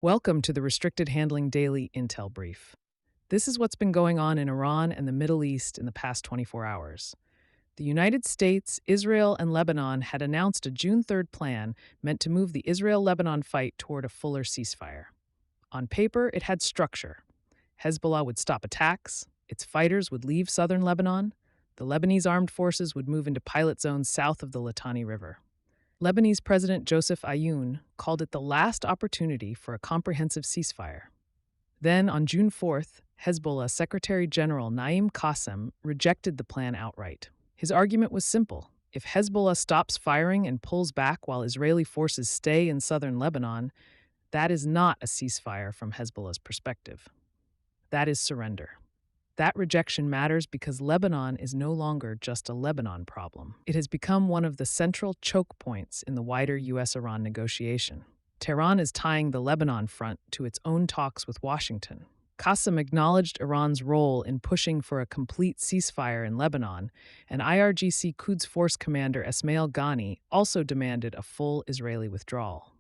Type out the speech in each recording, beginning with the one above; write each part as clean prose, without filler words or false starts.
Welcome to the Restricted Handling Daily Intel Brief. This is what's been going on in Iran and the Middle East in the past 24 hours. The United States, Israel, and Lebanon had announced a June 3rd plan meant to move the Israel-Lebanon fight toward a fuller ceasefire. On paper, it had structure. Hezbollah would stop attacks, its fighters would leave southern Lebanon, the Lebanese armed forces would move into pilot zones south of the Litani River. Lebanese President Joseph Aoun called it the last opportunity for a comprehensive ceasefire. Then, on June 4th, Hezbollah Secretary General Naim Qassem rejected the plan outright. His argument was simple. If Hezbollah stops firing and pulls back while Israeli forces stay in southern Lebanon, that is not a ceasefire from Hezbollah's perspective. That is surrender. That rejection matters because Lebanon is no longer just a Lebanon problem. It has become one of the central choke points in the wider U.S.-Iran negotiation. Tehran is tying the Lebanon front to its own talks with Washington. Qassem acknowledged Iran's role in pushing for a complete ceasefire in Lebanon, and IRGC Quds Force Commander Esmail Ghani also demanded a full Israeli withdrawal.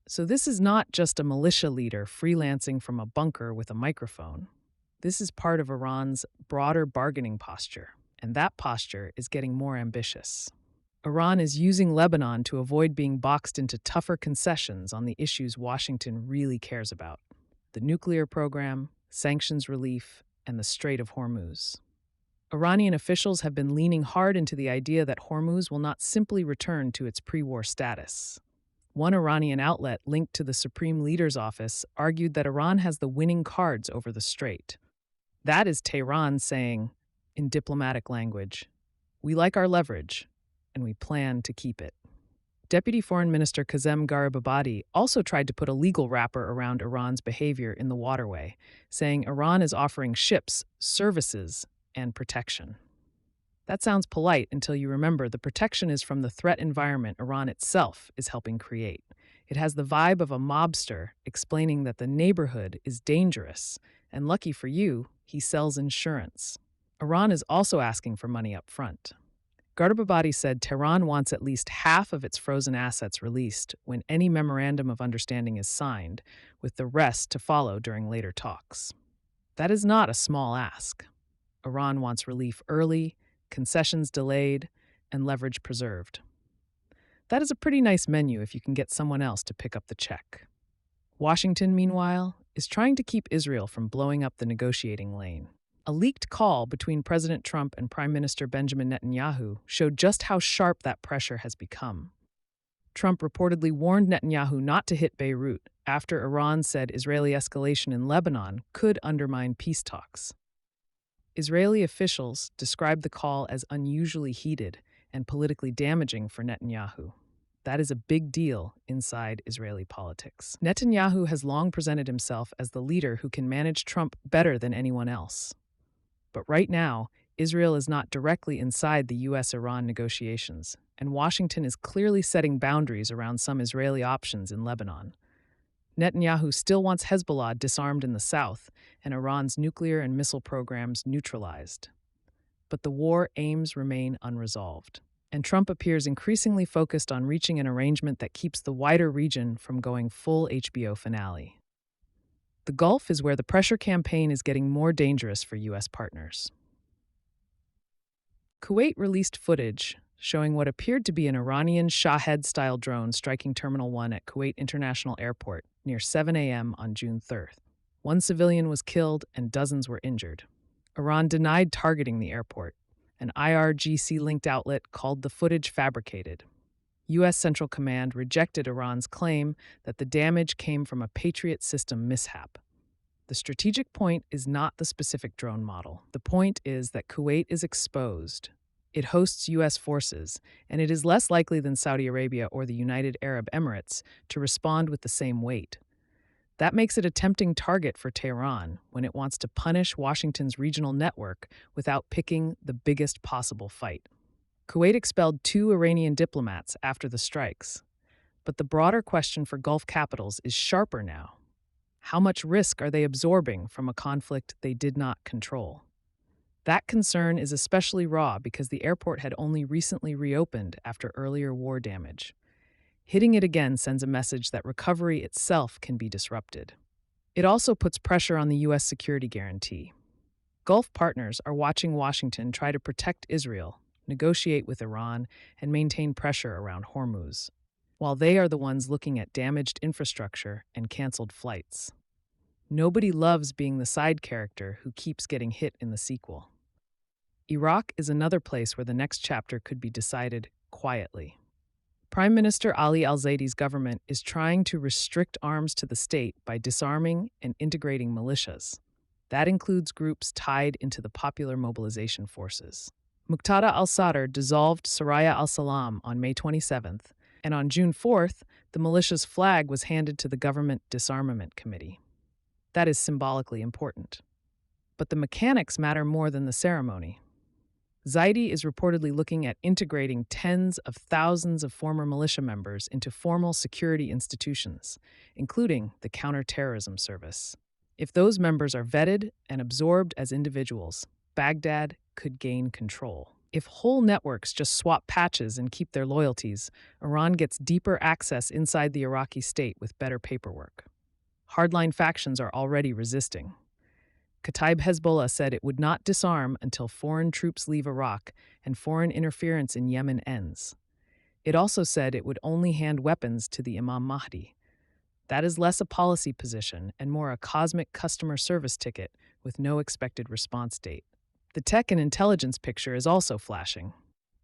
So this is not just a militia leader freelancing from a bunker with a microphone. This is part of Iran's broader bargaining posture, and that posture is getting more ambitious. Iran is using Lebanon to avoid being boxed into tougher concessions on the issues Washington really cares about: the nuclear program, sanctions relief, and the Strait of Hormuz. Iranian officials have been leaning hard into the idea that Hormuz will not simply return to its pre-war status. One Iranian outlet linked to the Supreme Leader's office argued that Iran has the winning cards over the strait. That is Tehran saying, in diplomatic language, "We like our leverage, and we plan to keep it." Deputy Foreign Minister Kazem Garibabadi also tried to put a legal wrapper around Iran's behavior in the waterway, saying Iran is offering ships, services, and protection. That sounds polite until you remember the protection is from the threat environment Iran itself is helping create. It has the vibe of a mobster explaining that the neighborhood is dangerous, and lucky for you, he sells insurance. Iran is also asking for money up front. Gardababadi said Tehran wants at least half of its frozen assets released when any memorandum of understanding is signed, with the rest to follow during later talks. That is not a small ask. Iran wants relief early, concessions delayed, and leverage preserved. That is a pretty nice menu if you can get someone else to pick up the check. Washington, meanwhile, is trying to keep Israel from blowing up the negotiating lane. A leaked call between President Trump and Prime Minister Benjamin Netanyahu showed just how sharp that pressure has become. Trump reportedly warned Netanyahu not to hit Beirut after Iran said Israeli escalation in Lebanon could undermine peace talks. Israeli officials described the call as unusually heated and politically damaging for Netanyahu. That is a big deal inside Israeli politics. Netanyahu has long presented himself as the leader who can manage Trump better than anyone else. But right now, Israel is not directly inside the U.S.-Iran negotiations, and Washington is clearly setting boundaries around some Israeli options in Lebanon. Netanyahu still wants Hezbollah disarmed in the south and Iran's nuclear and missile programs neutralized. But the war aims remain unresolved, and Trump appears increasingly focused on reaching an arrangement that keeps the wider region from going full HBO finale. The Gulf is where the pressure campaign is getting more dangerous for U.S. partners. Kuwait released footage showing what appeared to be an Iranian Shahed-style drone striking Terminal 1 at Kuwait International Airport near 7 a.m. on June 3rd. One civilian was killed and dozens were injured. Iran denied targeting the airport. An IRGC-linked outlet called the footage fabricated. U.S. Central Command rejected Iran's claim that the damage came from a Patriot system mishap. The strategic point is not the specific drone model. The point is that Kuwait is exposed. It hosts U.S. forces, and it is less likely than Saudi Arabia or the United Arab Emirates to respond with the same weight. That makes it a tempting target for Tehran when it wants to punish Washington's regional network without picking the biggest possible fight. Kuwait expelled 2 Iranian diplomats after the strikes. But the broader question for Gulf capitals is sharper now. How much risk are they absorbing from a conflict they did not control? That concern is especially raw because the airport had only recently reopened after earlier war damage. Hitting it again sends a message that recovery itself can be disrupted. It also puts pressure on the U.S. security guarantee. Gulf partners are watching Washington try to protect Israel, negotiate with Iran, and maintain pressure around Hormuz, while they are the ones looking at damaged infrastructure and canceled flights. Nobody loves being the side character who keeps getting hit in the sequel. Iraq is another place where the next chapter could be decided quietly. Prime Minister Ali al-Zaidi's government is trying to restrict arms to the state by disarming and integrating militias. That includes groups tied into the Popular Mobilization Forces. Muqtada al-Sadr dissolved Soraya al-Salam on May 27th, and on June 4th, the militia's flag was handed to the Government Disarmament Committee. That is symbolically important. But the mechanics matter more than the ceremony. Zaidi is reportedly looking at integrating tens of thousands of former militia members into formal security institutions, including the Counterterrorism Service. If those members are vetted and absorbed as individuals, Baghdad could gain control. If whole networks just swap patches and keep their loyalties, Iran gets deeper access inside the Iraqi state with better paperwork. Hardline factions are already resisting. Kataib Hezbollah said it would not disarm until foreign troops leave Iraq and foreign interference in Yemen ends. It also said it would only hand weapons to the Imam Mahdi. That is less a policy position and more a cosmic customer service ticket with no expected response date. The tech and intelligence picture is also flashing.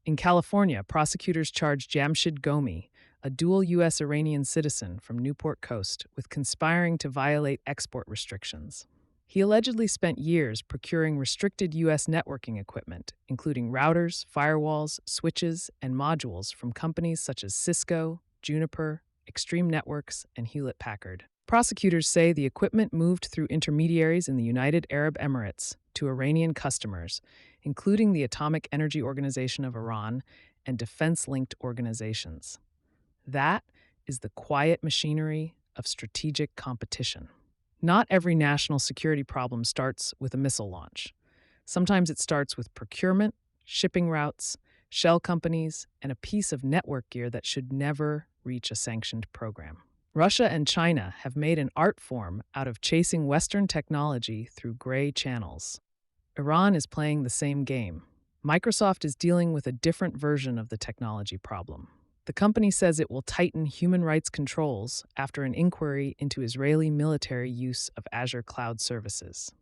In California, prosecutors charged Jamshid Gomi, a dual U.S.-Iranian citizen from Newport Coast, with conspiring to violate export restrictions. He allegedly spent years procuring restricted U.S. networking equipment, including routers, firewalls, switches, and modules from companies such as Cisco, Juniper, Extreme Networks, and Hewlett-Packard. Prosecutors say the equipment moved through intermediaries in the United Arab Emirates to Iranian customers, including the Atomic Energy Organization of Iran and defense-linked organizations. That is the quiet machinery of strategic competition. Not every national security problem starts with a missile launch. Sometimes it starts with procurement, shipping routes, shell companies, and a piece of network gear that should never reach a sanctioned program. Russia and China have made an art form out of chasing Western technology through gray channels. Iran is playing the same game. Microsoft is dealing with a different version of the technology problem. The company says it will tighten human rights controls after an inquiry into Israeli military use of Azure cloud services.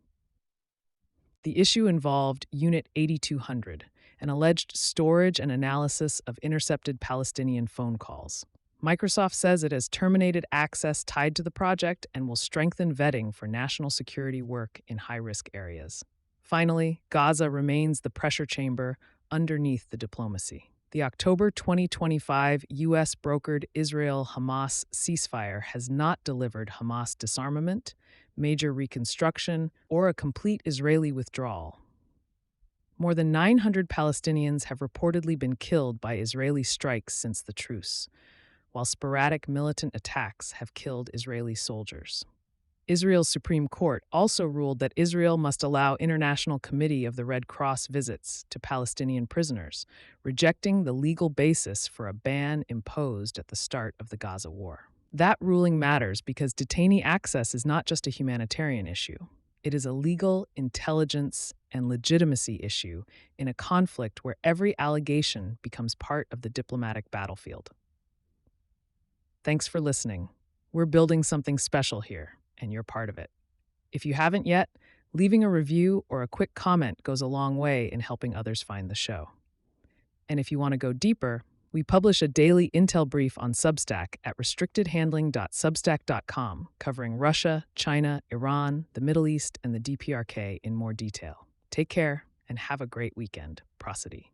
The issue involved Unit 8200, an alleged storage and analysis of intercepted Palestinian phone calls. Microsoft says it has terminated access tied to the project and will strengthen vetting for national security work in high-risk areas. Finally, Gaza remains the pressure chamber underneath the diplomacy. The October 2025 U.S.-brokered Israel-Hamas ceasefire has not delivered Hamas disarmament, major reconstruction, or a complete Israeli withdrawal. More than 900 Palestinians have reportedly been killed by Israeli strikes since the truce, while sporadic militant attacks have killed Israeli soldiers. Israel's Supreme Court also ruled that Israel must allow International Committee of the Red Cross visits to Palestinian prisoners, rejecting the legal basis for a ban imposed at the start of the Gaza war. That ruling matters because detainee access is not just a humanitarian issue. It is a legal, intelligence, and legitimacy issue in a conflict where every allegation becomes part of the diplomatic battlefield. Thanks for listening. We're building something special here, and you're part of it. If you haven't yet, leaving a review or a quick comment goes a long way in helping others find the show. And if you want to go deeper, we publish a daily intel brief on Substack at restrictedhandling.substack.com, covering Russia, China, Iran, the Middle East, and the DPRK in more detail. Take care and have a great weekend. Prosody.